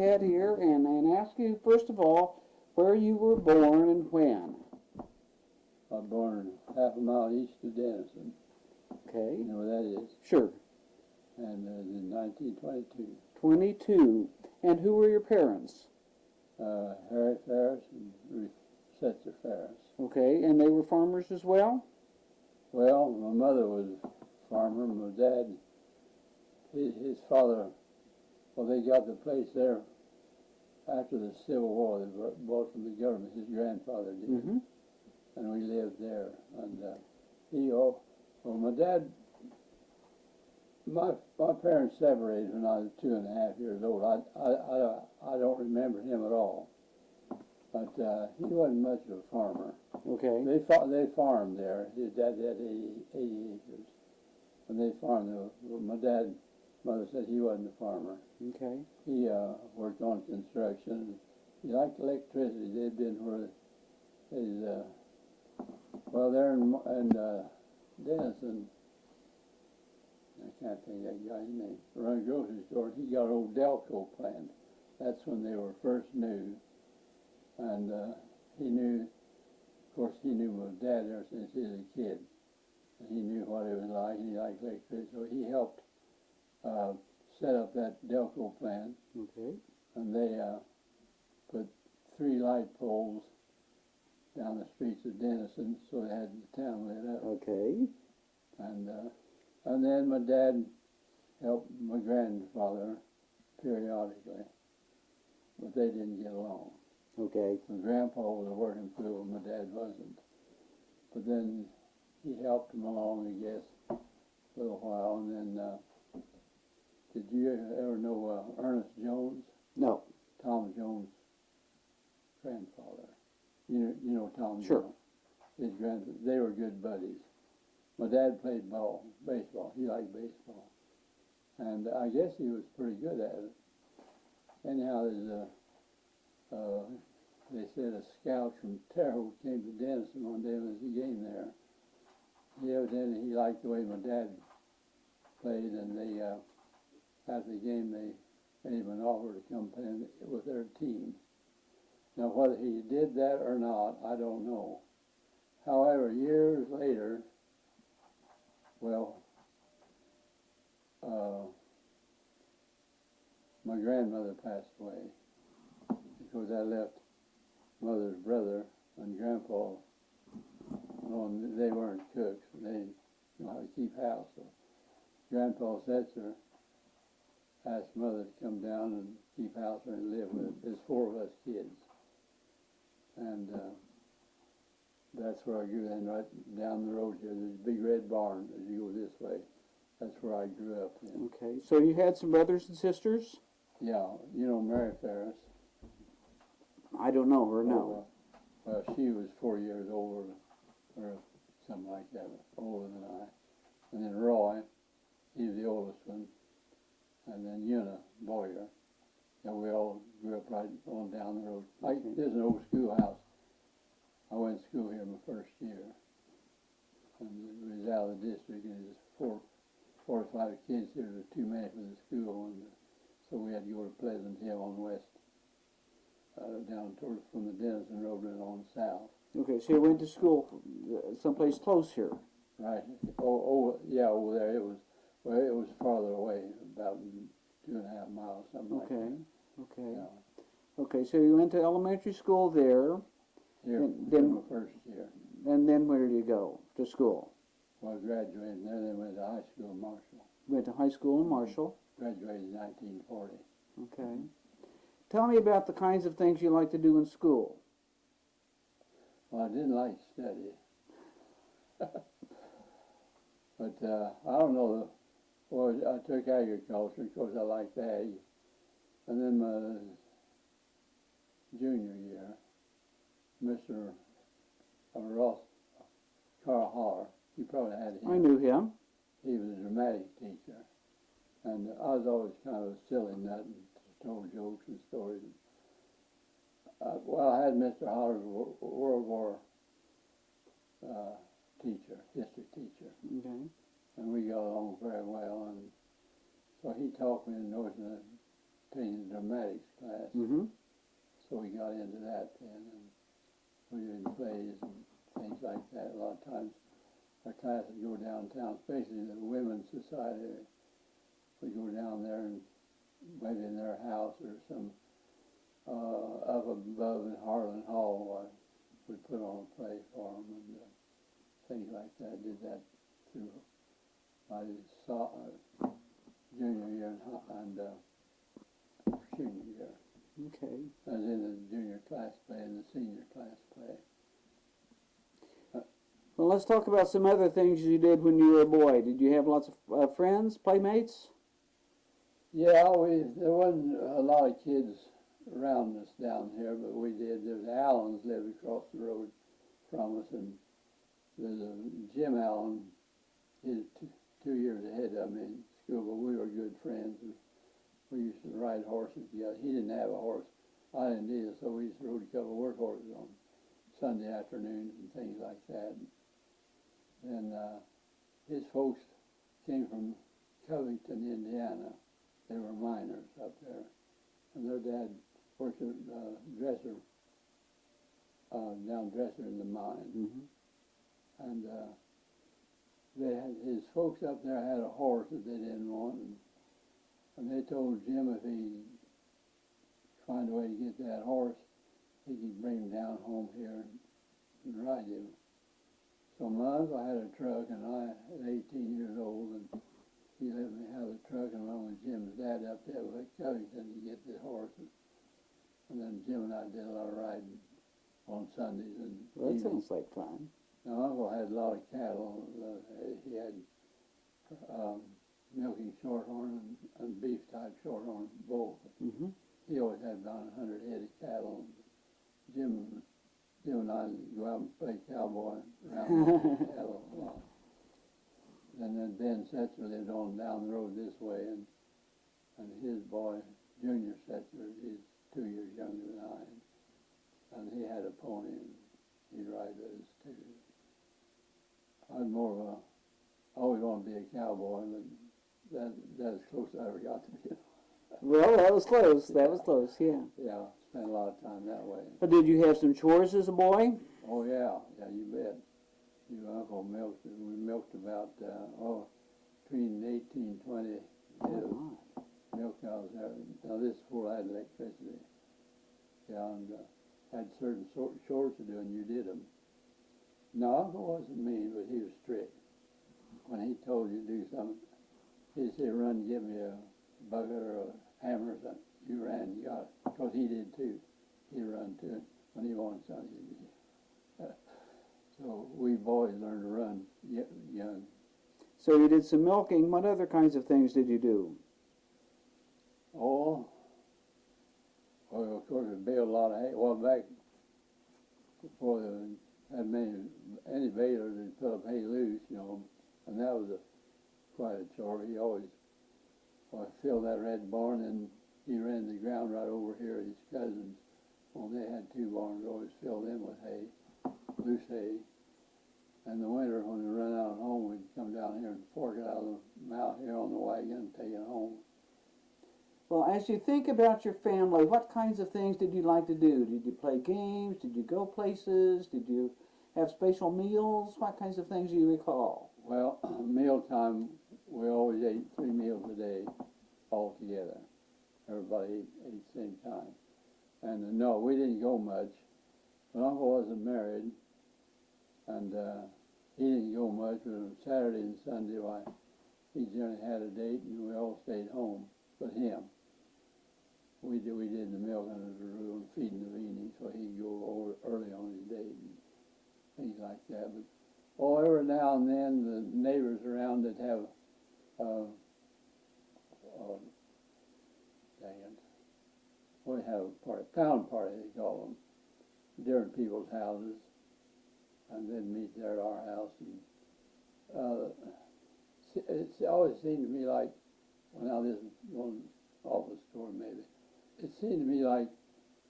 Head here and ask you, first of all, where you were born and when. I was born half a mile east of Denison. Okay. You know where that is? Sure. And in 1922. 22. And who were your parents? Ray Farris and Ray Farris. Okay, and they were farmers as well? Well, my mother was a farmer. My dad, his father, well, they got the place there after the Civil War. They bought from the government. His grandfather did. Mm-hmm. And we lived there. And my dad, my parents separated when I was 2.5 years old. I don't remember him at all. But he wasn't much of a farmer. Okay. They farmed there. His dad had 80 acres. And they farmed there. Mother said he wasn't a farmer. Okay. He worked on construction. He liked electricity. They'd been where there in Denison, I can't think of that guy's name, run a grocery store. He got an old Delco plant. That's when they were first new. And he knew, of course, he knew my dad ever since he was a kid. And he knew what it was like, and he liked electricity. So he helped set up that Delco plant. Okay. And they put 3 light poles down the streets of Denison, so they had the town lit up. Okay. And then my dad helped my grandfather periodically, but they didn't get along. Okay. My grandpa was a working fool, and my dad wasn't. But then he helped him along, I guess, a little while. And then, did you ever know Ernest Jones? No. Tom Jones' grandfather. You know Tom Sure. Jones. His grandfather. They were good buddies. My dad played baseball. He liked baseball. And I guess he was pretty good at it. Anyhow, they said a scout from Terre Haute came to Denison one day when there was a game there. He liked the way my dad played, and they, after the game, they made him an offer to come play with their team. Now, whether he did that or not, I don't know. However, years later, my grandmother passed away because I left mother's brother and grandpa knowing they weren't cooks. They didn't know how to keep house. So Grandpa Setzer asked mother to come down and keep house and live with us. There's 4 of us kids. And that's where I grew in, right down the road here. There's a big red barn as you go this way. That's where I grew up in. Okay. So you had some brothers and sisters? Yeah, you know Mary Farris. I don't know her, no. Well, she was 4 years older, or something like that, older than I. And then Roy, he was the oldest one. And then Una Boyer. And we all grew up right on down the road. There's an old schoolhouse. I went to school here my first year. And it was out of the district, and it was 4 or 5 kids here. There were too many for the school, and so we had to go to Pleasant Hill on the west, down from the Denison Road and on south. Okay, so you went to school someplace close here? Right. Yeah, over there. It was farther away, about 2.5 miles, something like that. Okay. Yeah. Okay, so you went to elementary school there. Here, then my first year. And then where did you go to school? Well, I graduated there, then went to high school in Marshall. Went to high school in Marshall. Graduated in 1940. Okay. Tell me about the kinds of things you like to do in school. Well, I didn't like to study. But I don't know. Well, I took agriculture because I liked ag. And then my junior year, Mr. Ross, Carl Holler, you probably had him. I knew him. He was a dramatic teacher. And I was always kind of a silly nut and told jokes and stories. I had Mr. Holler's World War teacher, history teacher. Okay. And we got along very well. And so he talked me into notion taking the dramatics class. Mm-hmm. So we got into that then, and we were in plays and things like that. A lot of times our class would go downtown, especially the Women's Society. We'd go down there and maybe in their house or some up above in Harlan Hall, we put on a play for them and things like that. Did that through my junior year and senior year. Okay. I was in the junior class play and the senior class play. Well, let's talk about some other things you did when you were a boy. Did you have lots of friends, playmates? Yeah, there wasn't a lot of kids around us down here, but we did. There's Allens lived across the road from us, and there's a Jim Allen. He's 2 years ahead of me in school, but we were good friends. And we used to ride horses together. He didn't have a horse. I didn't either, so we used to ride a couple of work horses on Sunday afternoons and things like that. And his folks came from Covington, Indiana. They were miners up there. And their dad worked at Dresser, down Dresser in the mine. Mm-hmm. And his folks up there had a horse that they didn't want. And they told Jim if he find a way to get that horse, he could bring him down home here and ride him. So my uncle had a truck, and I, at 18 years old, and he let me have the truck and went with Jim's dad up there with Covington to get the horse. And then Jim and I did a lot of riding on Sundays. And Well, that sounds like fun. my uncle had a lot of cattle. He had milking shorthorn and beef type shorthorn both. Mm-hmm. He always had about 100 head of cattle. Jim and I go out and play cowboy around the cattle a lot. And then Ben Setzer lived on down the road this way, and his boy, Junior Setzer, he's 2 years younger than I, and he had a pony, and he'd ride with us too. I was more of I always wanted to be a cowboy, but that's as close as I ever got to be. Well, that was close. That was close, yeah. Yeah, spent a lot of time that way. But did you have some chores as a boy? Oh yeah, you bet. Your uncle milked. We milked about between 18 and 20 milk cows there. Now this is before I had electricity. Yeah, and had certain chores to do, and you did them. No, Uncle wasn't mean, but he was strict. When he told you to do something, he'd say, "Run, give me a bucket or a hammer or something." You ran, you got it. Because he did too. He'd run to it when he wanted something. So we boys learned to run young. So you did some milking. What other kinds of things did you do? Oh, well, of course, we baled a lot of hay. Well, back before they had any balers, they'd put up hay loose, and that was quite a chore. He always filled that red barn, and he ran the ground right over here at his cousins. Well, they had 2 barns, always filled them with hay, loose hay. And the winter, when we run out of home, we'd come down here and fork it out of the mouth here on the wagon and take it home. Well, as you think about your family, what kinds of things did you like to do? Did you play games? Did you go places? Did you have special meals? What kinds of things do you recall? Well, mealtime, we always ate 3 meals a day all together. Everybody ate at the same time. And no, we didn't go much. My uncle wasn't married, and he didn't go much, but on Saturday and Sunday, he generally had a date, and we all stayed home, but him. We did the milking as a rule and feeding the weaning, so he'd go over early on his date and things like that. But every now and then, the neighbors around that have, we have a pound party, they call them, different people's houses, and then meet there at our house. And it always seemed to me like, well, now this is one awful story maybe, it seemed to me like,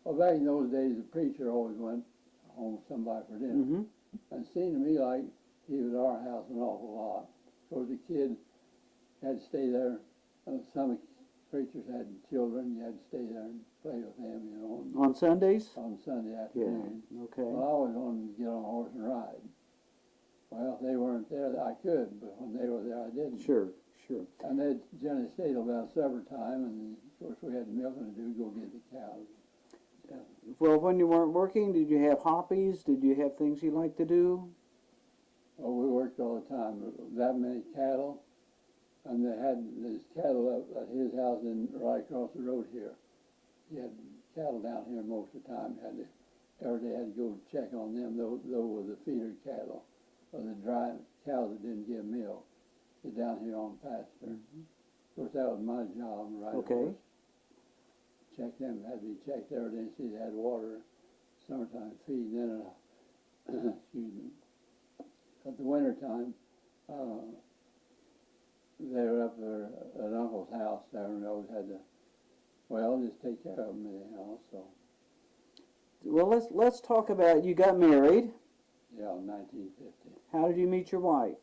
well, back in those days, the preacher always went home with somebody for dinner. Mm-hmm. And it seemed to me like he was at our house an awful lot. Because the kid had to stay there, some preachers had children, you had to stay there and play with them, you know. On Sundays? On Sunday Yeah. afternoon. Okay. Well, I always wanted to get on a horse and ride. Well, if they weren't there, I could, but when they were there, I didn't. Sure. Sure. And they'd generally stay till about supper time, and of course we had milking to do, go get the cows. So, Well, when you weren't working, did you have hobbies? Did you have things you liked to do? well, we worked all the time. That many cattle, and they had this cattle up at his house and right across the road here. He had cattle down here most of the time. Every day had to go check on them. Those were the feeder cattle, or the dry cows that didn't give milk. Get down here on pasture. Of course, that was my job, right? Okay. Check them, had to be checked every day, see they had water, summertime feed, then, excuse me. At the winter time, they were up there at Uncle's house there, and I always had to, well, just take care of them anyhow, so, Well, let's talk about, you got married. yeah, 1950. How did you meet your wife?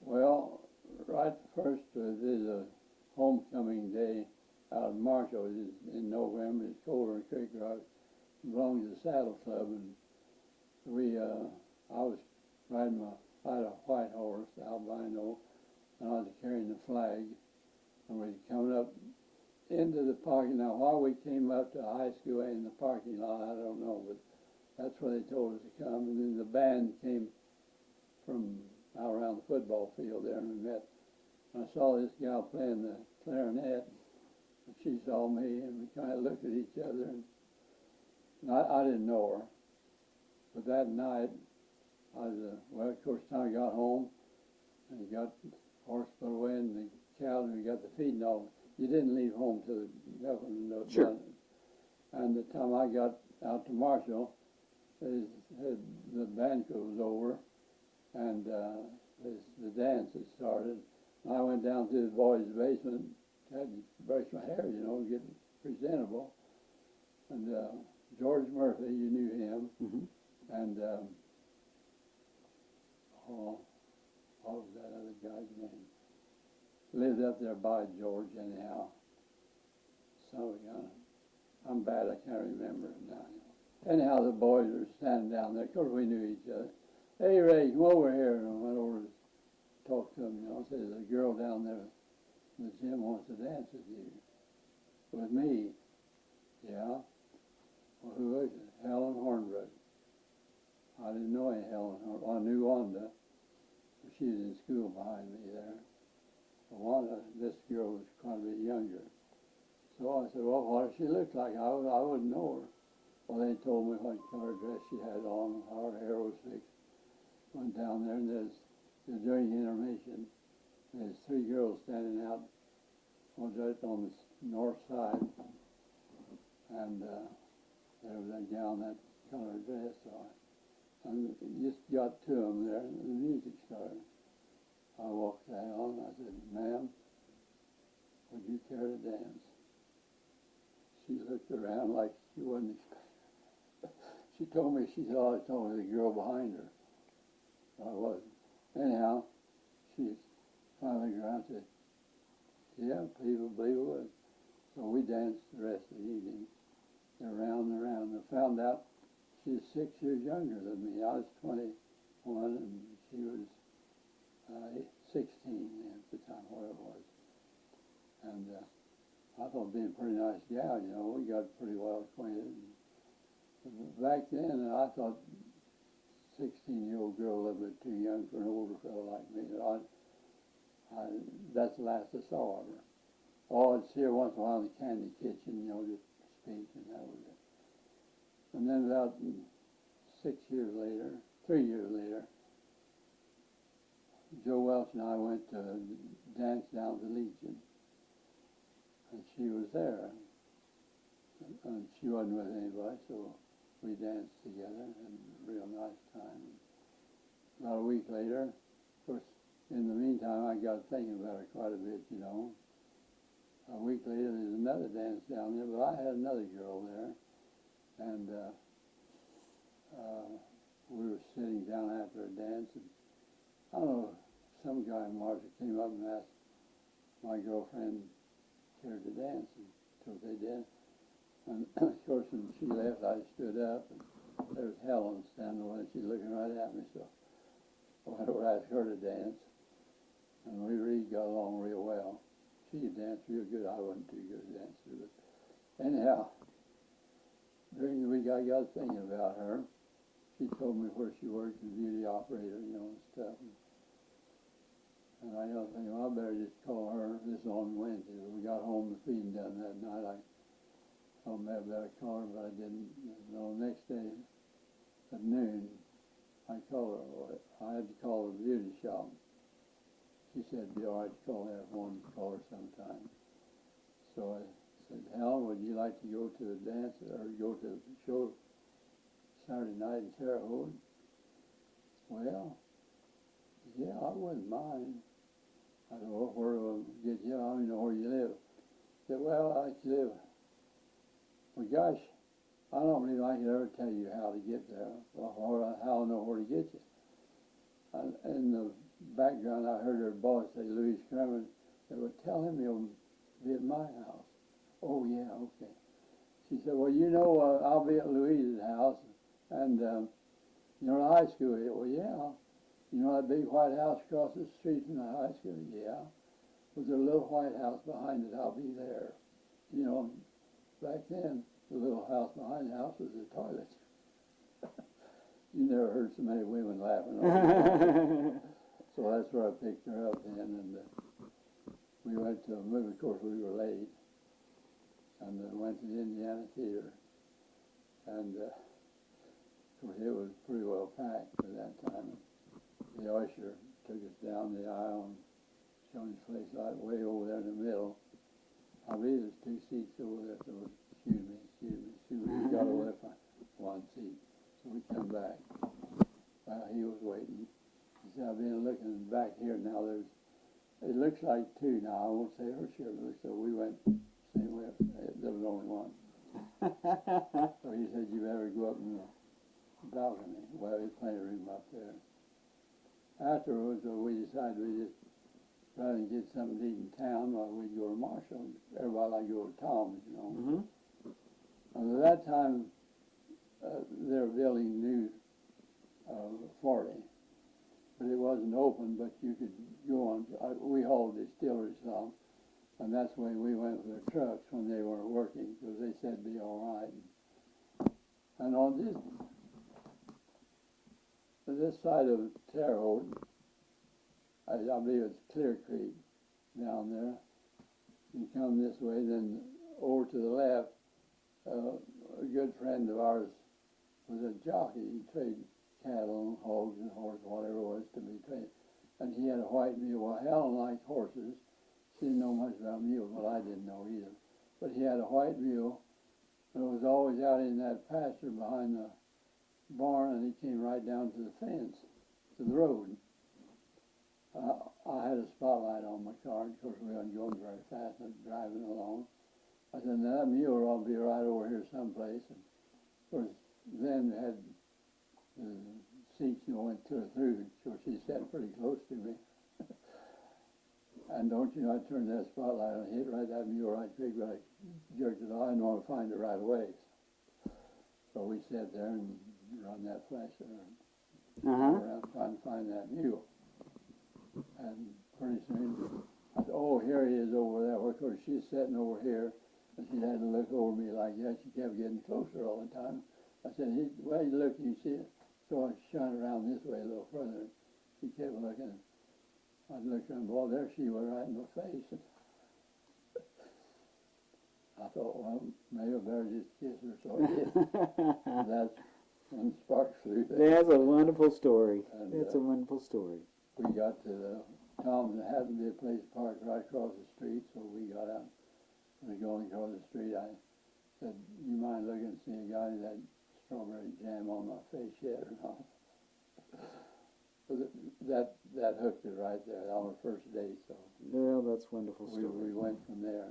Well, right first, there's a homecoming day out of Marshall. It's in November. It's colder in Creek Rock. It belongs to the Saddle Club, and I was riding I had a white horse, albino, and I was carrying the flag, and we coming up into the parking. Now, why we came up to high school in the parking lot, I don't know, but that's where they told us to come. And then the band came from out around the football field there, and we met. And I saw this gal playing the clarinet, and she saw me, and we kind of looked at each other, and I didn't know her. But that night, well, of course, time I got home, and we got the horse put away, and the cows, and we got the feeding all. You didn't leave home till the milking was Sure. done. And the time I got out to Marshall, the banquet was over, and the dance had started. I went down to the boys' basement, had to brush my hair, you know, get presentable. And George Murphy, you knew him, and what was that other guy's name? Lived up there by George anyhow. So I'm bad, I can't remember it now. Anyhow, the boys were standing down there. Of course, we knew each other. Hey, Ray, come over here. And I went over to talk to him, you know. I said, there's a girl down there in the gym wants to dance with you. With me? Yeah. Well, who is it? Helen Hornbrook. I didn't know any Helen Hornbrook. I knew Wanda. She was in school behind me there. But Wanda, this girl was quite a bit younger. So I said, well, what does she look like? I wouldn't know her. Well, they told me what color dress she had on, how her hair was fixed. Went down there, and during intermission, there's three girls standing out on the north side, and there was that gal in that color dress. So and just got to them there, and the music started. I walked down, I said, ma'am, would you care to dance? She looked around like she wasn't expecting. She told me, she thought I told me the girl behind her. I wasn't. Anyhow, she finally looked around and said, yeah, people believe it would. So we danced the rest of the evening, around and around. I found out she was 6 years younger than me. I was 21, and she was 16 at the time, where it was. And I thought being a pretty nice gal, you know, we got pretty well acquainted. Back then, I thought 16-year-old girl a little bit too young for an older fellow like me. That's the last I saw of her. Oh, I'd see her once in a while in the candy kitchen, you know, just speak, and that was it. And then about 3 years later, Joe Welch and I went to dance down to Legion. And she was there. And she wasn't with anybody, so we danced together and had a real nice time. About a week later, of course, in the meantime, I got thinking about her quite a bit, you know. A week later, there's another dance down there, but I had another girl there. And we were sitting down after a dance, and I don't know, some guy in Marshall came up and asked my girlfriend her to dance, and so they did. And of course, when she left, I stood up, and there was Helen standing there, and she's looking right at me, so I went over to ask her to dance, and we really got along real well. She could dance real good. I wasn't too good a dancer, but anyhow, during the week I got thinking about her. She told me where she worked as a beauty operator, you know, and stuff. And I got thinking, well, I better just call her. This is on Wednesday. We got home, the feeding done that night. I thought maybe I better call her, but I didn't. No, the next day at noon, I called her. I had to call the beauty shop. She said it'd be all right to call her. I wanted to call her sometime. So I said, Helen, would you like to go to the dance or go to the show Saturday night in Terre Haute? Well, yeah, I wouldn't mind. I said, well, where do I get you? I don't even know where you live. I said, well, I live. Well, gosh, I don't believe I could ever tell you how to get there. Well, how I know where to get you. And in the background, I heard her boss say, Louis Crummins, they would tell him he'll be at my house. Oh, yeah, okay. She said, well, you know, I'll be at Louise's house, and you're in high school. Well, yeah. You know that big white house across the street from the high school? Yeah. Was there a little white house behind it? I'll be there. You know, back then, the little house behind the house was the toilet. You never heard so many women laughing over that. So that's where I picked her up then, and we went to a movie. Of course, we were late, and went to the Indiana Theater, and of course, it was pretty well packed for that time. The usher took us down the aisle and showed his place light way over there in the middle. I believe there's 2 seats over there, so excuse me. We got over there for 1 seat. So we come back. Well, he was waiting. He said, I've been looking back here now. It looks like 2 now. I won't say for sure, but so we went same way. There was only 1. So he said, you better go up in the balcony. Well, there's plenty of room up there. Afterwards, we decided we just, rather than get something to eat in town, we'd go to Marshall. Everybody liked to go to Tom's, you know. Mm-hmm. And at that time, they were building new 40, but it wasn't open, but you could go on. We hauled distillery some, and that's when we went with the trucks when they weren't working, because they said it'd be all right. And on this side of Terre Haute, I believe it's Clear Creek down there. You come this way, then over to the left, a good friend of ours was a jockey. He traded cattle and hogs and horses, whatever it was to be traded. And he had a white mule. Well, Helen liked horses. She didn't know much about mules. Well, I didn't know either. But he had a white mule, and it was always out in that pasture behind the barn, and he came right down to the fence, to the road. I had a spotlight on my car. Of course, we weren't going very fast, but driving along. I said, now that mule ought to be right over here someplace. And of course, then we had the seats, you know, went to her through. So she sat pretty close to me. And don't you know, I turned that spotlight on, hit right that mule right quick, but I jerked it off. I didn't want to find it right away. So we sat there and run that flasher around trying to find that mule. And pretty soon, I said, oh, here he is over there. Well, of course, she's sitting over here, and she had to look over me like that. She kept getting closer all the time. I said, well, you look, you see it? So I shot around this way a little further. She kept looking. I looked around, well, there she was right in my face. I thought, well, maybe I better just kiss her. So I did. That's when sparks flew there. That's a wonderful story. And, That's a wonderful story. We got to the Tom's, and it happened to be a place parked right across the street, so we got out. We were going across the street. I said, you mind looking and see a guy that strawberry jam on my face yet or not? So that hooked it right there on our first date. So Well, that's a wonderful story. we went from there,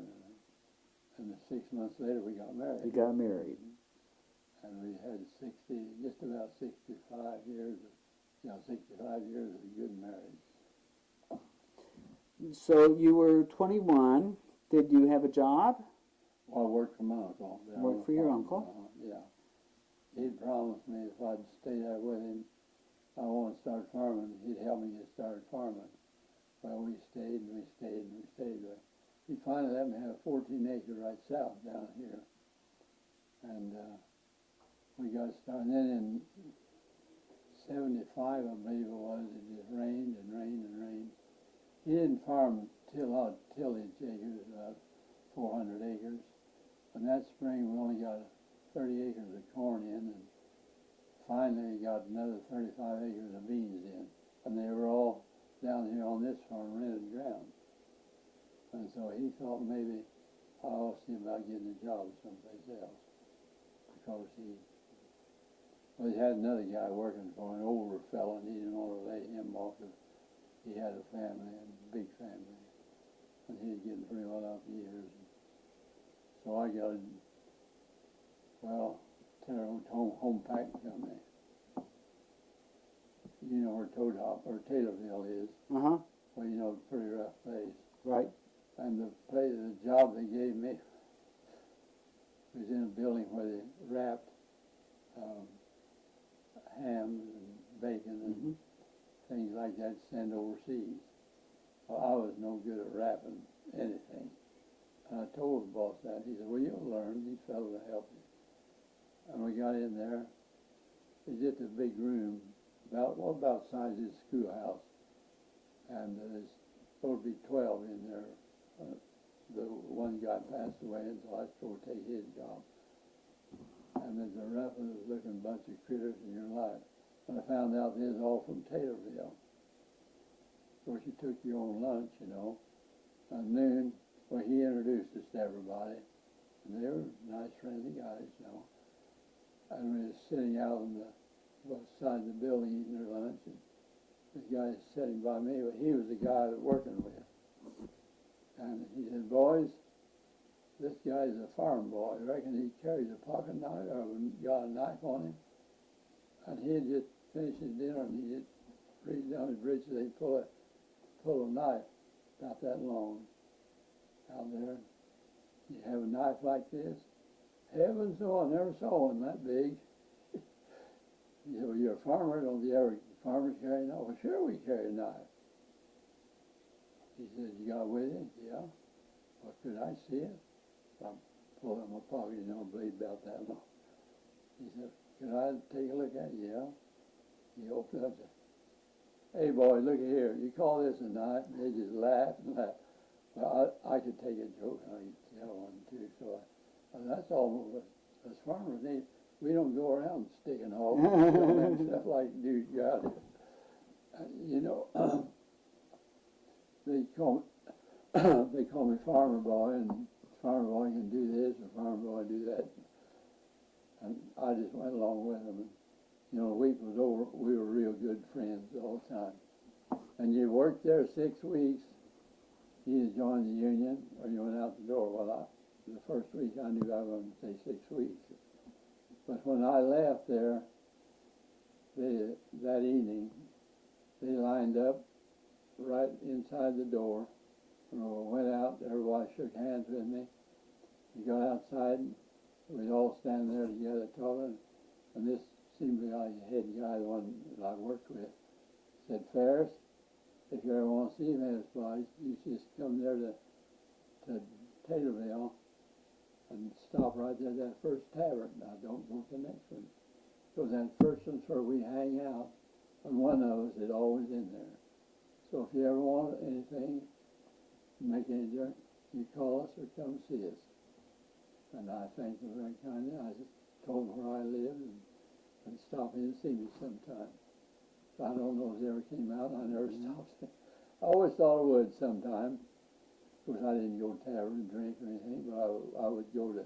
and 6 months later we got married. You got married. And we had just about 65 years, 65 years of good marriage. So you were 21, Did you have a job? Well, I worked for my uncle. There on Worked the for your farm. uncle? Yeah. He'd promised me if I'd stay there with him, I want to start farming. He'd help me get started farming. Well, we stayed and we stayed and we stayed. But he finally let me have 14 acres right south down here. And we got started. And then in 75, I believe it was, it just rained and rained and rained. He didn't farm tillage acres, about 400 acres. And that spring we only got 30 acres of corn in, and finally got another 35 acres of beans in. And they were all down here on this farm, rented ground. And so he thought maybe I ought to see about getting a job someplace else. Because he had another guy working for him, an older fellow, and he didn't want to lay him off because he had a family, and a big family. And he was getting pretty well out the years. So I got home packing company. You know where Toad Hop or Taylorville is. Uh-huh. Well, you know, it's a pretty rough place. Right. And the job they gave me was in a building where they wrapped hams and bacon and things like that to send overseas. Well, I was no good at wrapping anything. And I told the boss that. He said, well, you'll learn. These fellows will help you. And we got in there. It's just a big room, about the size of this schoolhouse. And there's supposed to be 12 in there. The one guy passed away, and so I was supposed to take his job. And there's the roughest looking bunch of critters in your life. And I found out they was all from Taylorville. Of course, you took your own lunch, you know. At noon, well, he introduced us to everybody. And they were nice, friendly guys, you know. And we were sitting out on the side of the building eating their lunch. And this guy sitting by me, but he was the guy I was working with. And he said, boys, this guy's a farm boy. I reckon he carries a pocket knife or got a knife on him. And he had just finished his dinner and he just reached down his breeches and he'd pull a knife about that long out there. You have a knife like this? Heavens, no, I never saw one that big. He said, well, you're a farmer, don't you ever farmers carry a knife? Well, sure we carry a knife. He said, you got it with you? Yeah. Well, could I see it? So I pulled out my pocket, you know, a blade about that long. He said, could I take a look at it? Yeah. He opened up and said, hey, boy, look here. You call this a knife? And they just laughed and laughed. Well, I could take a joke and I could tell one, too. So that's all as farmers need. We don't go around sticking holes and stuff like dudes got it. You know, they call me farmer boy, and farmer boy can do this, and farmer boy do that. And I just went along with them. And, you know, the week was over, we were real good friends all the time. And you worked there 6 weeks, you either joined the union or you went out the door. Well, the first week I knew I was going to stay 6 weeks. But when I left there, that evening, they lined up right inside the door. And I went out, everybody shook hands with me. We got outside, and we'd all stand there together talking. And this seemed to be like the head guy, the one that I worked with, said, Farris, if you ever want to see me in this place, you just come there to Taylorville and stop right there at that first tavern. Now, don't go to the next one. Because that first one's where we hang out, and one of us is always in there. So if you ever want anything, make any difference, you call us or come see us. And I thanked them very kindly. I just told them where I lived and stop in and see me sometime. So I don't know if it ever came out. I never stopped. I always thought I would sometime. Of course, I didn't go to tavern and drink or anything, but I would go to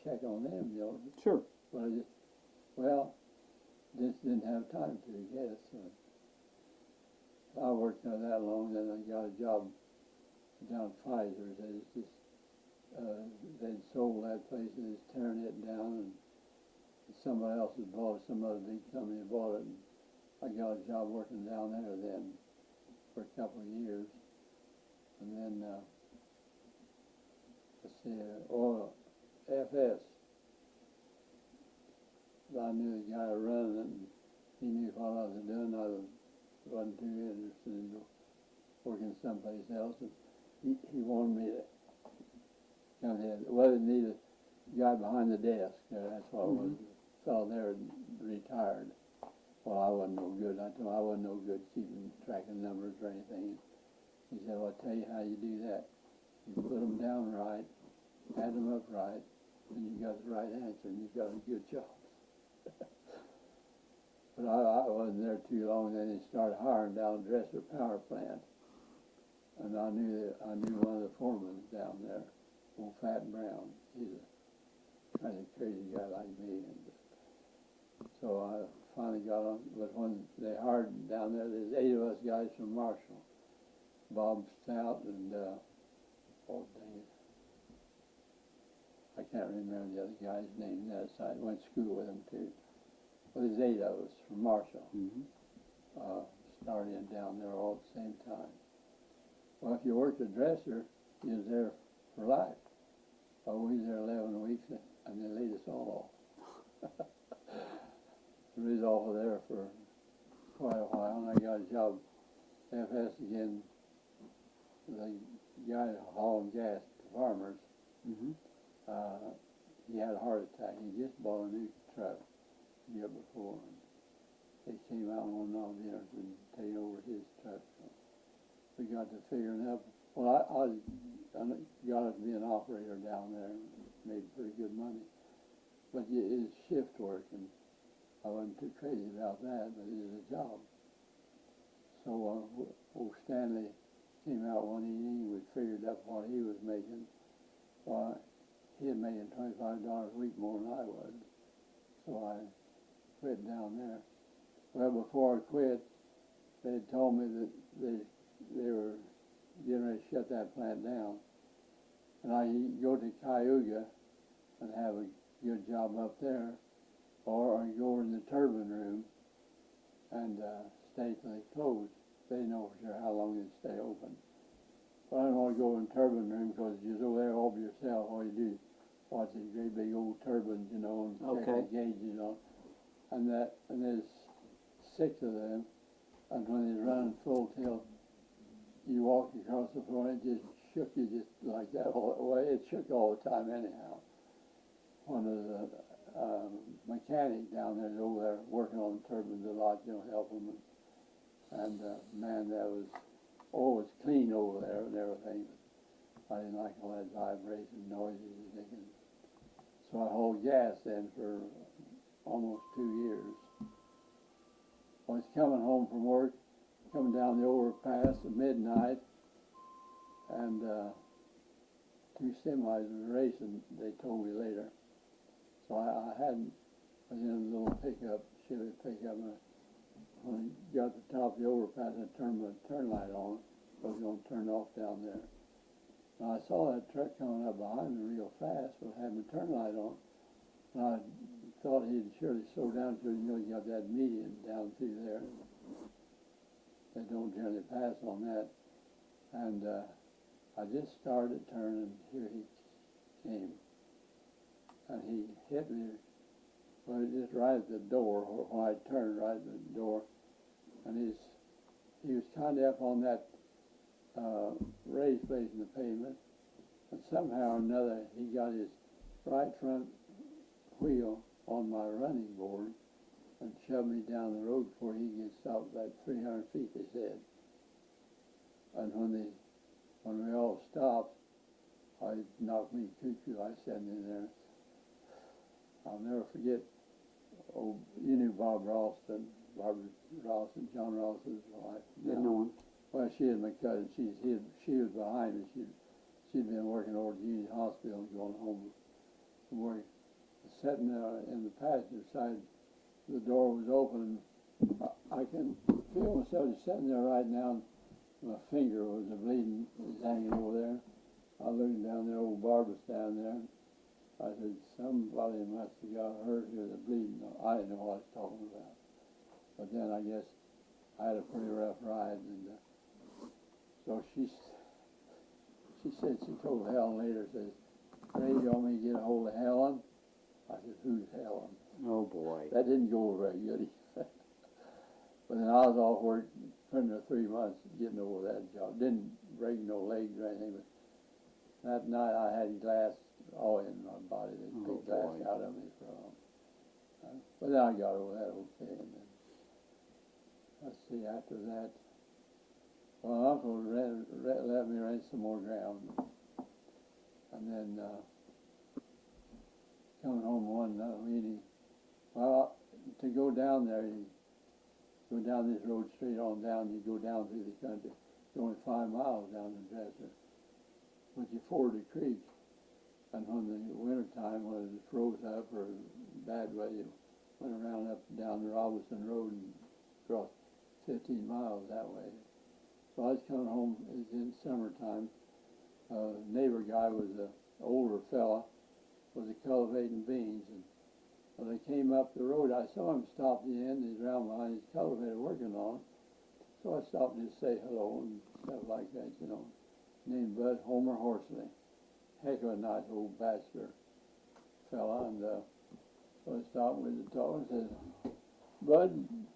check on them, you know. Sure. But I just didn't have time to, I guess. I worked there that long, then I got a job down at Pfizer's. They'd sold that place, and they was tearing it down, and somebody else had bought it, some other big company had bought it, and I got a job working down there then for a couple of years. And then let's see, oil, FS. I knew the guy running it, and he knew what I was doing. I wasn't too interested in working someplace else, and he wanted me to come in. Well, they needed a guy behind the desk. That's what it was. A fellow there retired. Well, I wasn't no good. I told him I wasn't no good keeping track of numbers or anything. He said, well, I'll tell you how you do that. You put them down right, add them up right, and you got the right answer, and you've got a good job. But I wasn't there too long. Then they started hiring down at Dresser Power Plant, and I knew one of the foremen down there, old Fat Brown. He's a kind of crazy guy like me, and so I finally got on. But when they hired down there, there's 8 of us guys from Marshall, Bob Stout and oh dang it, I can't remember the other guy's name. That side went to school with him too. Well, there's 8 of us from Marshall. Started down there all at the same time. Well, if you worked a dresser, you was there for life. Well, we was there 11 weeks, and they laid us all off. We was off of there for quite a while, and I got a job FS again. The guy hauling gas to farmers, he had a heart attack. He just bought a new truck the year before, and they came out on all the and take over his truck. So we got to figuring out. Well, I got to be an operator down there, and made pretty good money. But it's shift work, and I wasn't too crazy about that, but it was a job. So old Stanley came out one evening. We figured up what he was making. Well, he had making $25 a week more than I was. So I quit down there. Well, before I quit, they had told me that they were getting ready to shut that plant down. And I could go to Cayuga and have a good job up there, or I go over in the turbine room and stay till they close. They didn't know for sure how long they'd stay open. But I didn't want to go in the turbine room because you're over there all by yourself. All you do is watch these great big old turbines, and check the gauges on. And there's 6 of them, and when they're running full tilt, you walk across the floor and it just shook you just like that all the way. It shook all the time anyhow. One of the mechanic down there is over there working on the turbines a lot, helping them. And man, that was always clean over there and everything. I didn't like all that vibration, noises and thinking. So I hauled gas then for almost 2 years. I was coming home from work, coming down the overpass at midnight, and 2 semis were racing, they told me later. So I was in a little pickup, Chevy pickup, and when I got to the top of the overpass, I turned my turn light on. I was going to turn off down there. And I saw that truck coming up behind me real fast, but I had my turn light on. And I thought he'd surely slow down because you got that median down through there. They don't generally pass on that. And I just started turning, here he came. And he hit me, well, just right at the door, when I turned right at the door. And he was kind of up on that raised place in the pavement. And somehow or another, he got his right front wheel on my running board and shoved me down the road before he could get stopped about 300 feet, they said. And when we all stopped, I knocked me cuckoo. I sat in there. I'll never forget, you knew Barbara Ralston, John Ralston's wife. Didn't know him. Well, she is my cousin. She was behind me. She'd been working over at Union Hospital and going home from work. Sitting in the passenger side, the door was open. I can feel myself just sitting there right now. My finger was bleeding, was hanging over there. I looked down there, old Barbara's down there. I said, somebody must have got hurt here, the bleeding. I didn't know what I was talking about. But then I guess I had a pretty rough ride. And so she said, she told Helen later, says, Ray, you want me to get a hold of Helen? I said, who's Helen? Oh boy. That didn't go over very good. But then I was off work for 3 months getting over that job. Didn't break no legs or anything, but that night I had glass all in my body. They took glass out of me for a while. But then I got over that okay. And then, let's see, after that, well, Uncle let me rent some more ground. And then coming home one evening, well, to go down there, you go down this road straight on down, you go down through the country. It's only 5 miles down the Dresser. But you ford the creek. And when the winter time, when it froze up or bad weather, you went around up and down the Robinson Road and crossed 15 miles that way. So I was coming home, it was in summertime. Neighbor guy was an older fella, was cultivating beans. And when they came up the road, I saw him stop at the end, he's around behind his cultivator working on it. So I stopped and just say hello and stuff like that, you know. Named Bud Homer Horsley. Heck of a nice old bachelor fella. And so I stopped with the talk and said, Bud,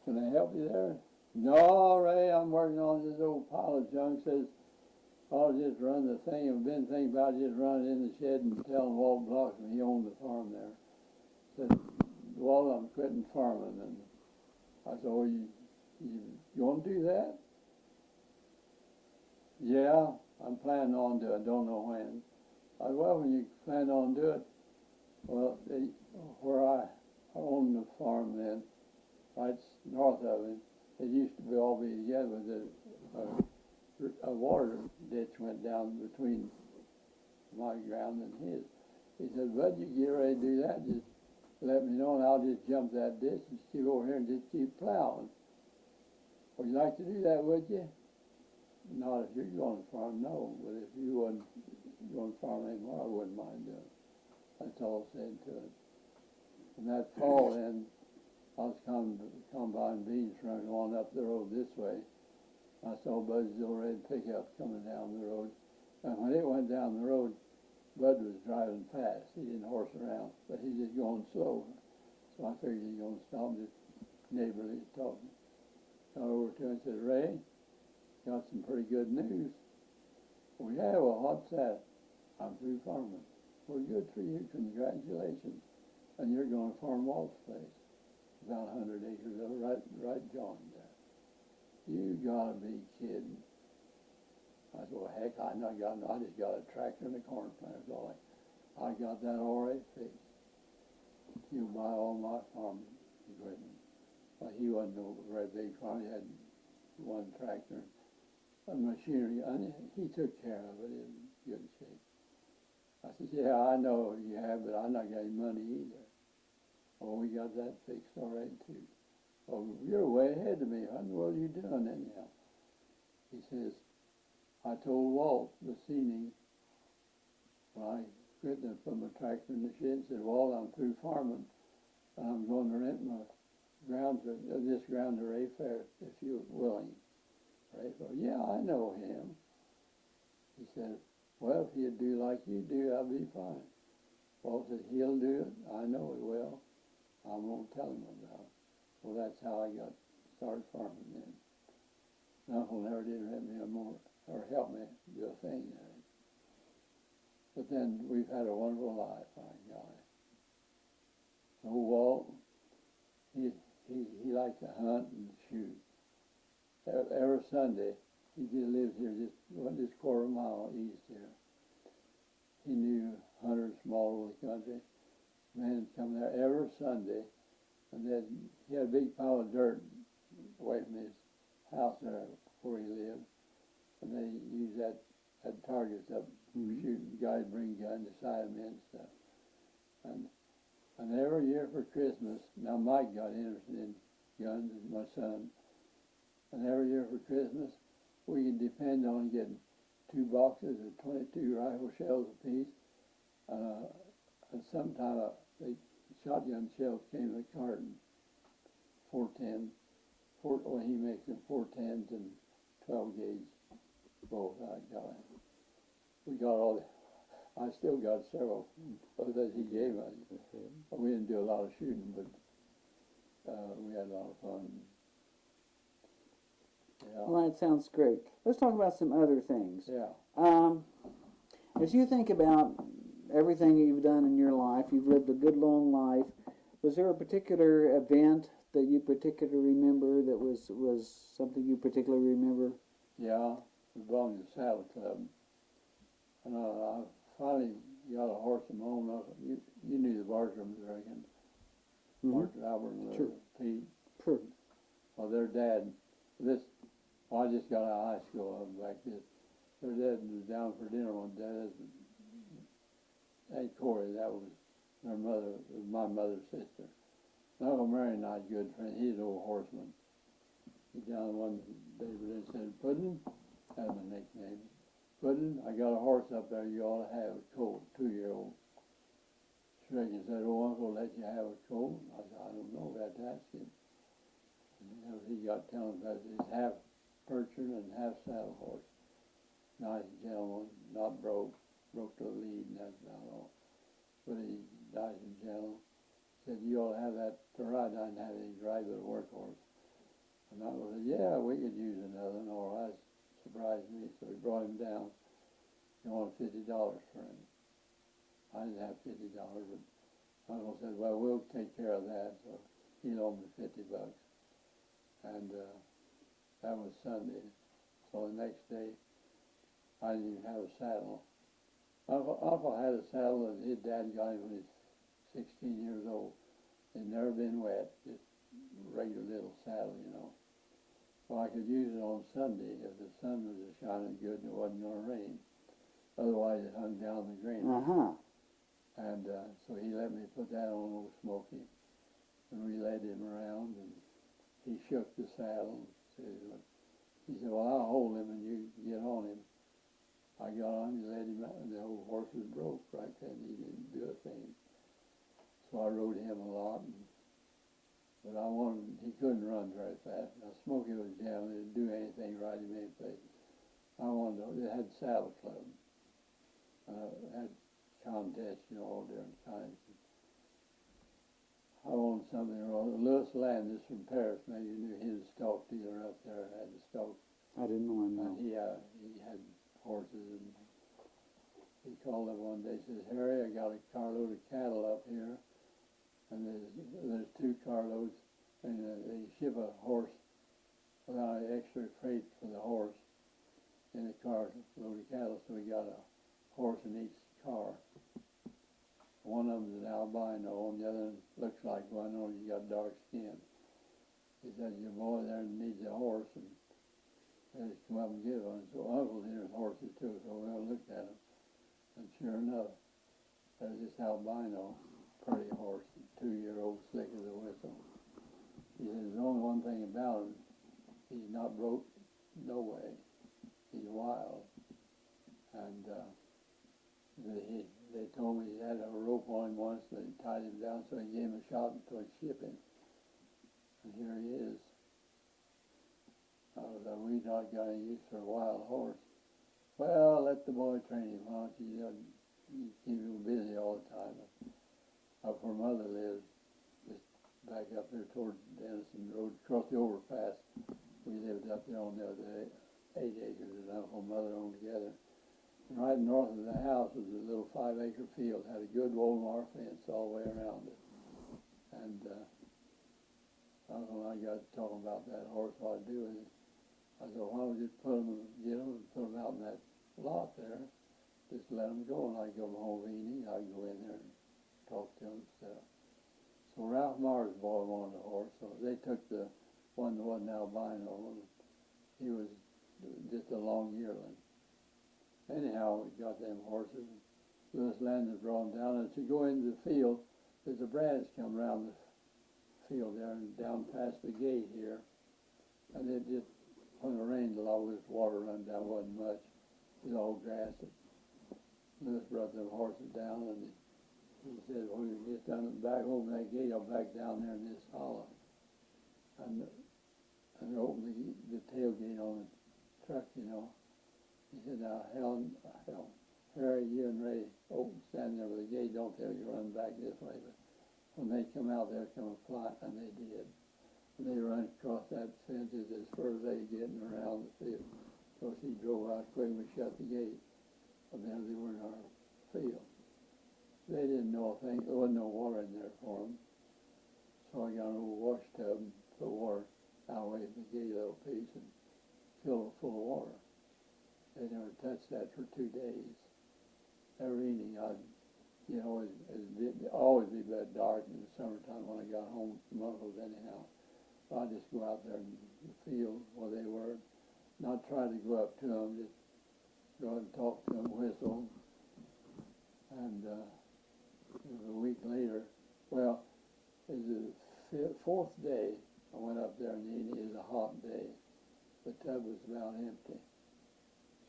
can I help you there? No, Ray, I'm working on this old pile of junk. Says, I'll just run the thing. I've been thinking about just running in the shed and telling Walt Blockman he owned the farm there. Said, Walt, I'm quitting farming. And I said, oh, you want to do that? Yeah, I'm planning on to. I don't know when. I said, well, when you plan on do it, well, where I owned the farm then, right north of it, it used to be all be together with a water ditch went down between my ground and his. He said, Bud, you get ready to do that, just let me know and I'll just jump that ditch and keep over here and just keep plowing. Would you like to do that, would you? Not if you're going to farm, no. But if you wasn't going to farm anymore, I wouldn't mind doing it. That's all I said to it. And that fall then, I was combining beans running on up the road this way. I saw Bud's little red pickup coming down the road. And when it went down the road, Bud was driving fast. He didn't horse around, but he was going slow. So I figured he was going to stop and just neighborly talking. Got over to him and said, Ray, got some pretty good news. Well, yeah, well, what's that? I'm through farming. Well, good for you. Congratulations. And you're going to farm Walt's place. About 100 acres of right joined there. You gotta be kidding. I said, well, heck, I just got a tractor and a corn planter. So I got that already fixed. He'll buy all my farm equipment. Well, he wasn't a very big farm. He had one tractor and machinery. And he took care of it in good shape. I said, yeah, I know you have, but I'm not getting money either. Oh, we got that fixed already too. Oh, you're way ahead of me. What in the world are you doing anyhow? He says, I told Walt this evening when I quit and put my tractor in the shed, said, Walt, I'm through farming and I'm going to rent my ground to this ground to Ray Farris if you're willing. Ray Farris, yeah, I know him. He said, well, if he'd do like you do, I'll be fine. Walt said, he'll do it. I know he will. I'm going to tell him about it. Well, that's how I got started farming then. Uncle never did rent me a more, or help me do a thing there. But then we've had a wonderful life, my guy. So Walt, he liked to hunt and shoot. Every Sunday, he just lived here just quarter mile east here. He knew hunters from all over the country. Men come there every Sunday, and then he had a big pile of dirt away from his house there where he lived, and they used that targets up shooting. Guys bring guns to side them and stuff. And every year for Christmas, now Mike got interested in guns, my son, and every year for Christmas, we could depend on getting 2 boxes of 22 rifle shells apiece, and sometimes the shotgun shells came in a carton, 410. Well, he makes them 410s and 12 gauge both. We got all I still got several of that he gave us. We didn't do a lot of shooting, but we had a lot of fun. Yeah. Well, that sounds great. Let's talk about some other things. Yeah. As you think about everything you've done in your life, you've lived a good long life. Was there a particular event that you particularly remember that was something you particularly remember? Yeah, we belonged to the Saddle Club. And I finally got a horse of my own. You knew the Bartrams, I reckon. Bartram, Albert, and Sure. Pete. Sure. Well, their dad, I just got out of high school back then. Their dad was down for dinner one day. Aunt Corey, that was their mother, was my mother's sister. And Uncle Mary and I was good friends. He's an old horseman. He down one day and said, Puddin', that's my nickname. Puddin', I got a horse up there you ought to have, a colt, 2-year-old. Reagan said, oh, Uncle, let you have a colt? I said, I don't know, we had to ask him. And he got telling us he's half Percheron and half saddle horse. Nice gentleman, not broke the lead, and that's about all. But he's nice and gentle. Said, you ought to have that to ride. I didn't have any ride but a workhorse. And Uncle said, yeah, we could use another one. All right, surprised me. So we brought him down. He wanted $50 for him. I didn't have $50, but Uncle said, well, we'll take care of that. So he loaned me $50. And that was Sunday. So the next day, I didn't even have a saddle. Uncle had a saddle that his dad got him when he was 16 years old. It'd never been wet, just regular little saddle, you know. So I could use it on Sunday if the sun was shining good and it wasn't going to rain. Otherwise, it hung down the green. And so he let me put that on old Smoky, and we led him around, and he shook the saddle. And he said, well, I'll hold him and you get on him. I got on him, led him out, and the old horse was broke right then. He didn't do a thing. So I rode him a lot, but he couldn't run very fast. Now, Smoky was down, he didn't do anything, ride him any place. They had Saddle Club. Had contests, you know, all different kinds. I wanted something wrong. Louis Landis from Paris, maybe you knew, he was a stock dealer up there, had the stock. I didn't know him. And he had horses, and he called up one day, says, Harry, I got a carload of cattle up here, and there's 2 carloads, and they ship a horse without an extra freight for the horse in a carload of cattle, so we got a horse in each car. One of them's an albino, and the other one looks like one. I know he's got dark skin. He said, your boy there needs a horse, and they just come up and get one. So Uncle needed horses too, so we all looked at him. And sure enough, there's this albino, pretty horse, 2-year-old, slick as a whistle. He said, there's only one thing about him. He's not broke, no way. He's wild. And they told me he had a rope on him once, they tied him down, so he gave him a shot until he shipped him. And here he is. I was like, we not got any use for a wild horse. Well, let the boy train him, why don't you? You keep him busy all the time. Up where Mother lives, just back up there toward Denison Road, across the overpass. We lived up there on the other 8 acres that Uncle and Mother owned together. And right north of the house was a little 5-acre field, had a good Wolmar fence all the way around it. And Uncle and I got talking about that horse, what I'd do with it. I said, why don't we just get them and put them out in that lot there, just let them go, and I'd go home evening, I'd go in there and talk to them and stuff. So Ralph Mars' boy wanted a horse, so they took the one that wasn't albino, and he was just a long yearling. Anyhow, we got them horses. Louis Landis brought them down, and as you go into the field, there's a branch come around the field there and down past the gate here. And it just, when it rained a lot, this water run down, wasn't much. It was all grass. Louis brought them horses down, and he said, when we get down back over that gate, I'll back down there in this hollow. And open the tailgate on the truck, you know. He said, now, hell, Harry, you and Ray, standing there with the gate, don't tell you run back this way, but when they come out, they'll come flying, and they did. And they run across that fence as far as they getting around the field. So she drove out quick and we shut the gate. And there they were in our field. They didn't know a thing. There wasn't no water in there for them. So I got an old wash tub and put water out away from the gate a little piece and filled it full of water. They never touched that for 2 days. Every evening I'd always be about dark in the summertime when I got home from uncle's anyhow. So I'd just go out there in the field where they were, not try to go up to them, just go out and talk to them, whistle. And it was a week later. Well, it was the fourth day I went up there in the evening. It was a hot day. The tub was about empty.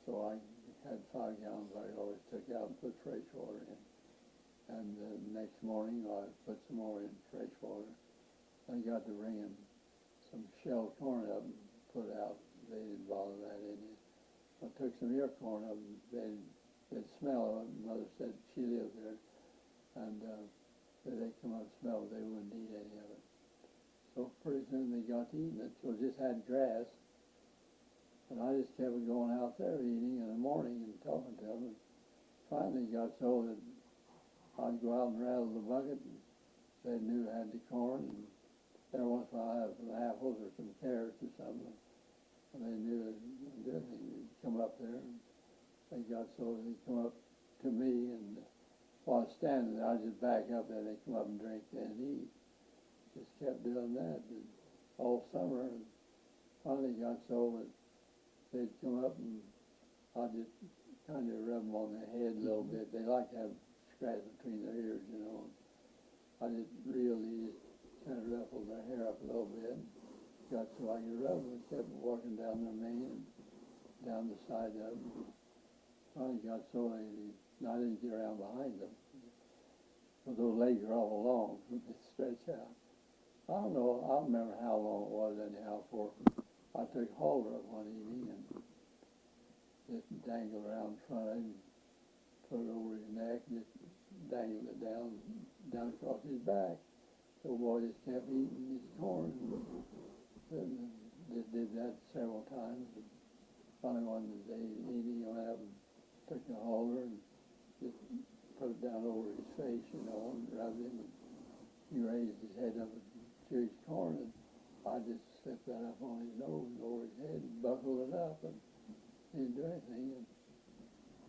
So I had 5 gallons I always took out and put fresh water in. And the next morning I put some more in fresh water. I got to bringing some shelled corn up and put out. They didn't bother that any. I took some ear corn up and they'd smell of it. Mother said she lived there. And they'd come up and smell it. They wouldn't eat any of it. So pretty soon they got to eating it. So it just had grass. And I just kept going out there eating in the morning and talking to them. And finally got so that I'd go out and rattle the bucket, and they knew I had the corn, and every once in a while I had some apples or some carrots or something, and they knew they'd come up there, and they got so they'd come up to me, and while I was standing there, I'd just back up there, and they'd come up and drink and eat. Just kept doing that all summer, and finally got so that they'd come up, and I'd just kind of rub them on the head a little bit. They like to have scratch between their ears, you know. I just really just kind of ruffled their hair up a little bit. Got so I could rub them and kept walking down their mane and down the side of them. Finally got so I didn't get around behind them. But those legs are awful long, they stretch out. I don't know, I don't remember how long it was anyhow for I took a halter up one evening and just dangled around in front of him, put it over his neck, and just dangled it down across his back. The boy just kept eating his corn. And just did that several times. And finally one day evening I went up and took the halter and just put it down over his face, you know, and rubbed him. And he raised his head up and chewed his corn, and I just slipped that up on his nose and over his head and buckled it up, and he didn't do anything. And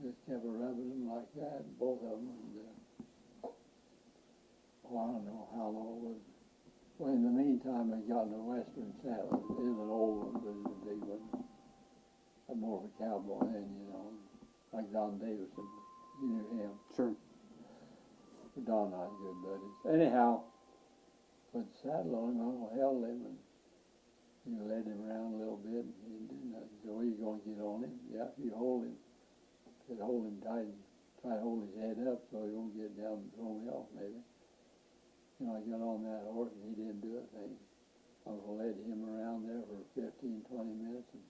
just kept rubbing them like that, both of them. And, I don't know how long it was. Well, in the meantime, I got in a western saddle. It was an old one, but it was a big one. I'm more of a cowboy then, you know, like Don Davison. You knew him. Sure. Don and I were good buddies. Anyhow, put the saddle on him, Uncle held him, and he led him around a little bit, and he didn't do nothing. He said, well, you going to get on him? Yeah, if you hold him. He said, hold him tight and try to hold his head up so he won't get down and throw me off, maybe. You know, I got on that horse, and he didn't do a thing. Uncle led him around there for 15, 20 minutes, and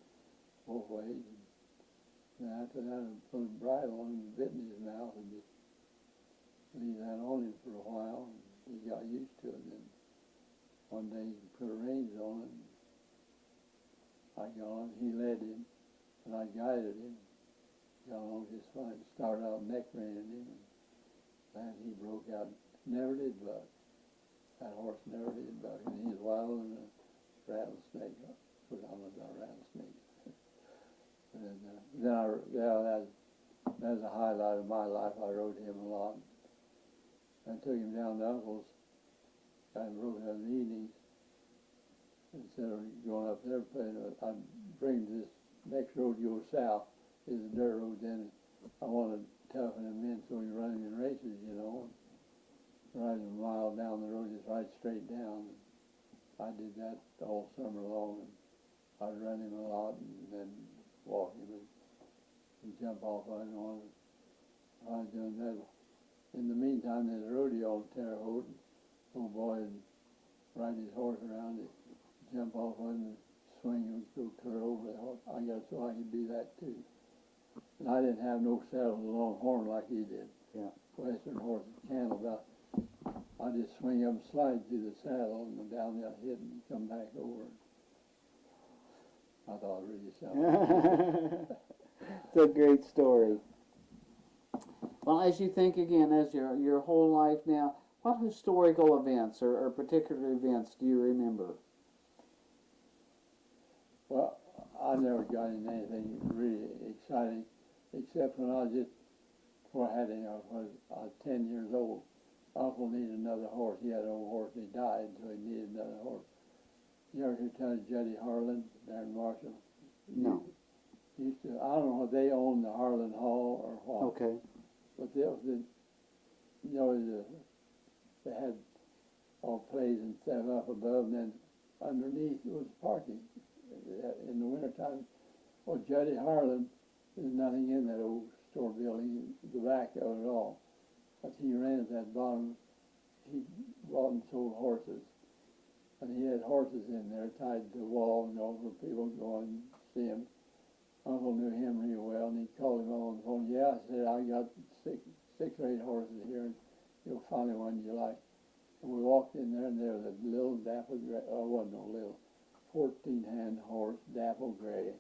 both ways. And after that, I put a bridle on him, bit in his mouth, and just leave that on him for a while, and he got used to it. And then one day he put reins on it, and I got on, he led him, and I guided him. Got on just fine. Started out neck reining him, and then he broke out, never did buck. That horse never did buck, and he's wild than a rattlesnake. I forgot about rattlesnakes. And that's a highlight of my life. I rode him a lot. I took him down to Uncle's and rode him in the evenings. Instead of going up there, I'd bring him to this next road goes south. Is a dirt road. Then I wanted to toughen him in so he run him in races, you know. Riding a mile down the road, just right straight down. I did that all summer long, and I'd run him a lot and then walk him and jump off on him. I was doing that. In the meantime, there's a rodeo on Terre Haute. Old boy would ride his horse around, he'd jump off on him and swing him, go clear over the horse. I got so I could do that too. And I didn't have no saddle and long horn like he did. Yeah. Western horses can't about. I just swing up and slide through the saddle and down the hill and come back over. I thought it really sounded It's a great story. Well, as you think again, as your whole life now, what historical events or particular events do you remember? Well, I never got into anything really exciting, except when I just, before I had any, I was 10 years old. Uncle needed another horse. He had an old horse and he died, so he needed another horse. You ever hear tell of Juddy Harlan there in Marshall? No. He used to, I don't know if they owned the Harlan Hall or what. Okay. But they had all plays and stuff up above, and then underneath was parking in the wintertime. Well, Juddy Harlan, there's nothing in that old store building, the back of it all. But he ran at that bottom. He bought and sold horses. And he had horses in there tied to the wall, you know, for people to go and see him. Uncle knew him real well, and he called him on the phone. Yeah, I said, I got six or eight horses here, and you'll find the one you like. And we walked in there, and there was a little dapple gray, wasn't no little, 14-hand horse, dapple gray.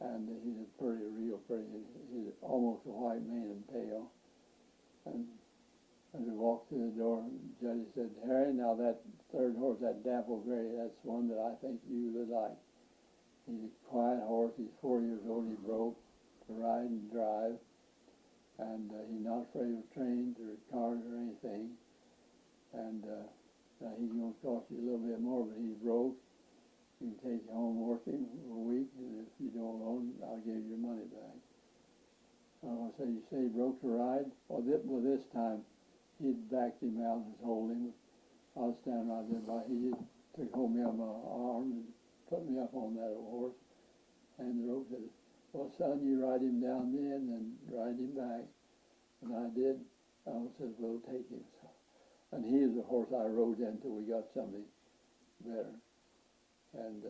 And he's a real pretty, he's almost a white mane and tail. And as we walked through the door, Juddy said, Harry, now that third horse, that dapple gray, that's one that I think you would like. He's a quiet horse. He's 4 years old. He broke to ride and drive. And he's not afraid of trains or cars or anything. And he's going to cost you a little bit more, but he's broke. You can take you home working for a week, and if you don't own it, I'll give you your money back. So you say he broke to ride? Well, this time, he'd backed him out and was holding him. I was standing right there by. He just took me on my arm and put me up on that old horse. And the rope said, well, son, you ride him down then and ride him back. And I did. I said, we'll take him. So, and he is the horse I rode until we got somebody better. And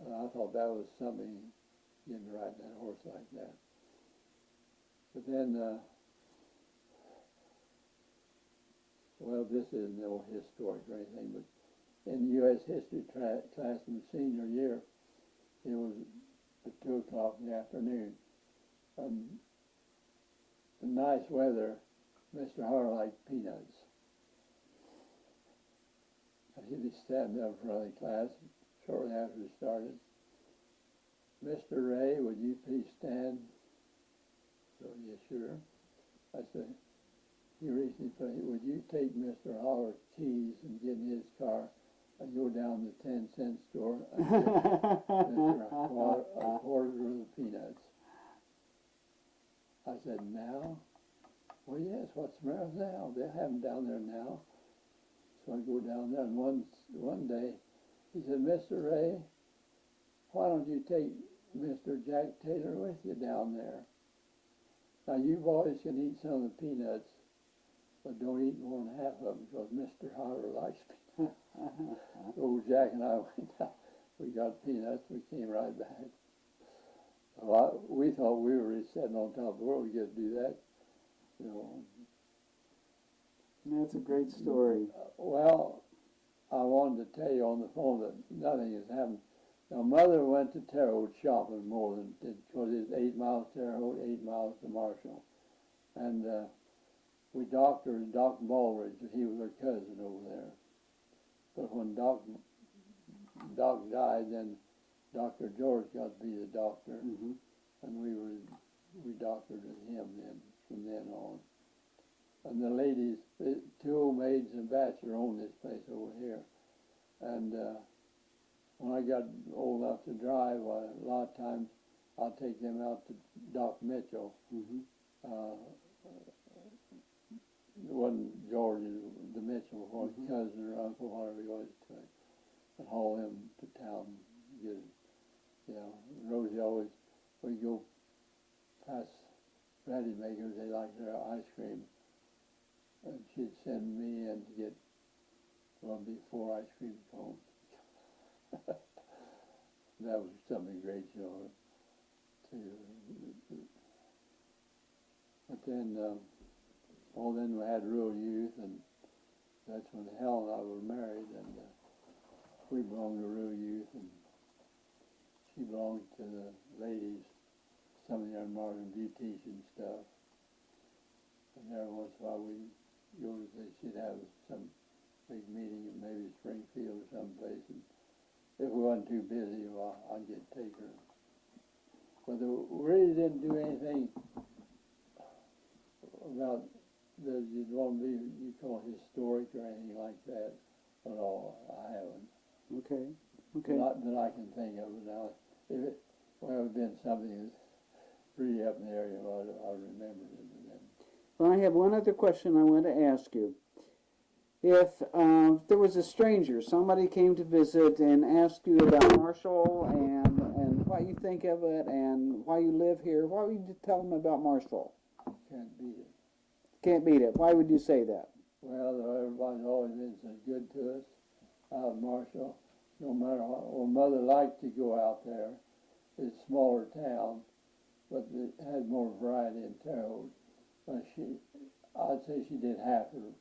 I thought that was something, getting to ride that horse like that. But then, well, this isn't no historic or anything, but in the U.S. history class in the senior year, it was at 2 o'clock in the afternoon. The nice weather, Mr. Howard liked peanuts. And he'd be standing up in front of the class shortly after we started. Mr. Ray, would you please stand? So, yeah, sure. I said, he recently said, would you take Mr. Howard's keys and get in his car and go down to the 10-cent store and get Mr. a quarter of the peanuts? I said, now? Well, yes, what's the matter with now? They'll have them down there now. So I go down there, and one day, he said, Mr. Ray, why don't you take Mr. Jack Taylor with you down there? Now, you boys can eat some of the peanuts, but don't eat more than half of them, because Mr. Howard likes peanuts. So Jack and I went out. We got peanuts. We came right back. Well, we thought we were sitting on top of the world. We get to do that, you know. That's a great story. Well, I wanted to tell you on the phone that nothing has happened. Now, Mother went to Terre Haute shopping more than did, because it's 8 miles to Terre Haute, 8 miles to Marshall. And we doctored Doc Baldridge. He was her cousin over there. But when Doc died, then Dr. George got to be the doctor. Mm-hmm. And we doctored him then, from then on. And the ladies, the 2 old maids and bachelor own this place over here. And when I got old enough to drive, a lot of times I'd take them out to Doc Mitchell. Mm-hmm. It wasn't George, the Mitchell, or his cousin or uncle, whatever he was, and haul him to town. Get it. You know, Rosie always, we go past ready makers, they like their ice cream. And she'd send me in to get, well, before ice cream cones. That was something great, you know. But then, then we had rural youth, and that's when Helen and I were married, and we belonged to rural youth, and she belonged to the ladies, some of the unmarried beautician stuff. And every once in a while we'd go to, she'd have some big meeting in maybe Springfield or someplace, and if we wasn't too busy, well, I'd take her. But we really didn't do anything about that you'd want to be, you call it historic or anything like that at all. I haven't. Okay. Okay. Not that I can think of it now. If it had been something that's really up in the area, I remembered it. Well, I have one other question I want to ask you. If there was a stranger, somebody came to visit and asked you about Marshall and what you think of it and why you live here, what would you tell them about Marshall? Can't beat it. Can't beat it. Why would you say that? Well, everybody's always been so good to us out of Marshall. No matter what, well, Mother liked to go out there. It's a smaller town, but it had more variety in Terre Haute. But I'd say she did half her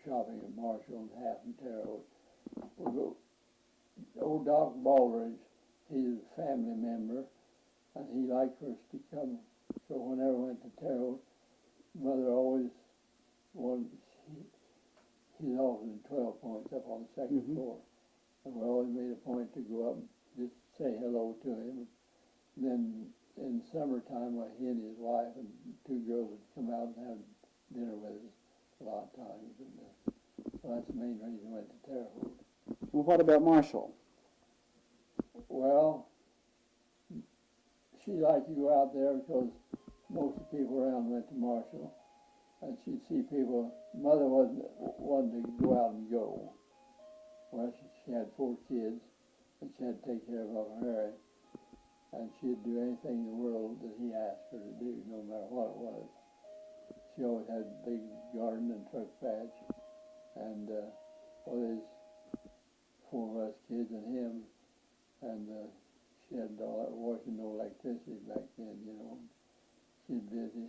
shopping in Marshall and half in Terre Haute. Old Doc Baldridge, he's a family member, and he liked for us to come. So whenever we went to Terre Haute, Mother always wanted, he's always in 12 points up on the second floor. And we always made a point to go up and just say hello to him. Then in summertime, he and his wife and two girls would come out and have dinner with us a lot of times. And so that's the main reason we went to Terre Haute. Well, what about Marshall? Well, she liked to go out there because most of the people around went to Marshall. And she'd see people, Mother wanted to go out and go. Well, she had 4 kids, and she had to take care of Uncle Harry. And she'd do anything in the world that he asked her to do, no matter what it was. She always had a big garden and truck patch. And there's 4 of us kids and him. And she had washing no electricity back then, you know. She's busy,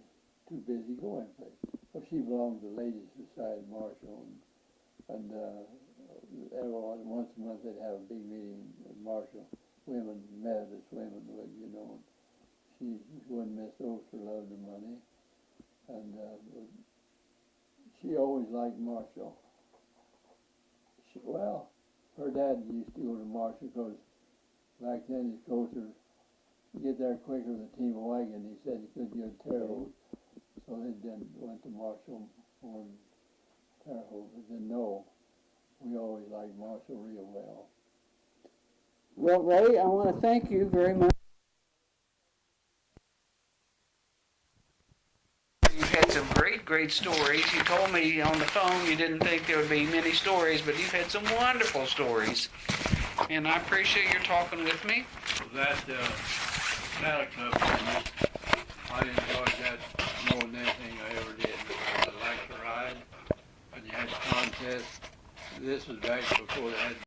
too busy going places. Well, she belonged to the Ladies Society Marshall. And once a month they'd have a big meeting in Marshall. Women, Methodist women would, you know. She wouldn't miss those for love of money. And she always liked Marshall. Her dad used to go to Marshall because back then it's closer, you get there quicker with a team of wagon. He said he couldn't get to Terre Haute. So they then went to Marshall or Terre Haute. But then no, we always liked Marshall real well. Well, Ray, I want to thank you very much. You've had some great stories. You told me on the phone you didn't think there would be many stories, but you've had some wonderful stories. And I appreciate your talking with me. That saddle club business, I enjoyed that more than anything I ever did. I liked to ride, and you had contests. This was back before they had